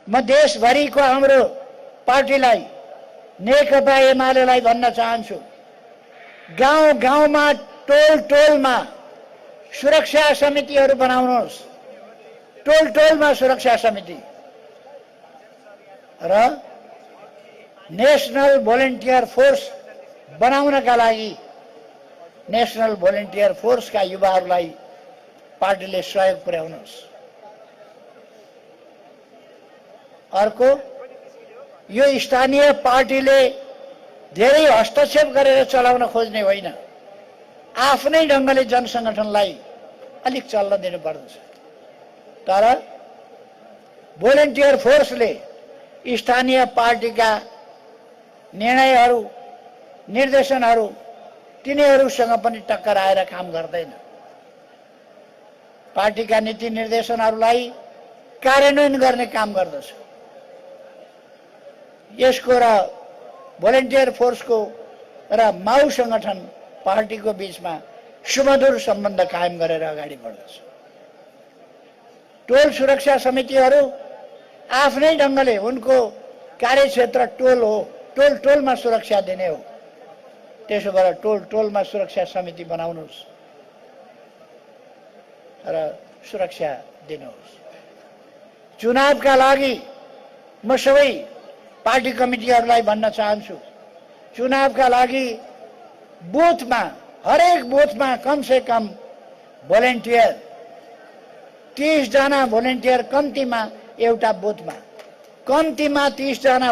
म देशभरिको हाम्रो पार्टीलाई नेकपा एमालेलाई भन्न चाहन्छु, गाउँ गाउँमा टोल टोलमा सुरक्षा समितिहरू बनाउनुहोस्। टोल टोलमा सुरक्षा समिति र नेशनल भोलिन्टियर फोर्स बनाउनका लागि नेशनल भोलिन्टियर फोर्सका युवाहरूलाई पार्टीले सहयोग पुर्याउनुहोस्। अर्को, यो स्थानीय पार्टीले धेरै हस्तक्षेप गरेर चलाउन खोज्ने होइन, आफ्नै ढङ्गले जनसङ्गठनलाई अलिक चल्न दिनुपर्दछ। तर भोलिन्टियर फोर्सले स्थानीय पार्टीका निर्णयहरू निर्देशनहरू तिनीहरूसँग पनि टक्कर आएर काम गर्दैन। पार्टीका नीति निर्देशनहरूलाई कार्यान्वयन गर्ने काम गर्दछ। यसको र भोलिन्टियर फोर्सको र माउ संगठन पार्टीको बीचमा सुमधुर सम्बन्ध कायम गरेर अगाडि बढ्दछ। टोल सुरक्षा समितिहरू आफ्नै ढङ्गले उनको कार्यक्षेत्र टोल हो, टोल टोलमा सुरक्षा दिने हो। त्यसो भएर टोल टोलमा सुरक्षा समिति बनाउनुहोस् र सुरक्षा दिनुहोस्। चुनावका लागि म सबै पार्टी कमिटीहरूलाई भन्न चाहन्छु, चुनावका लागि बुथमा हरेक बुथमा कम से कम भोलिन्टियर 30 जना भोलिन्टियर कम्तीमा एउटा बुथमा 30 जना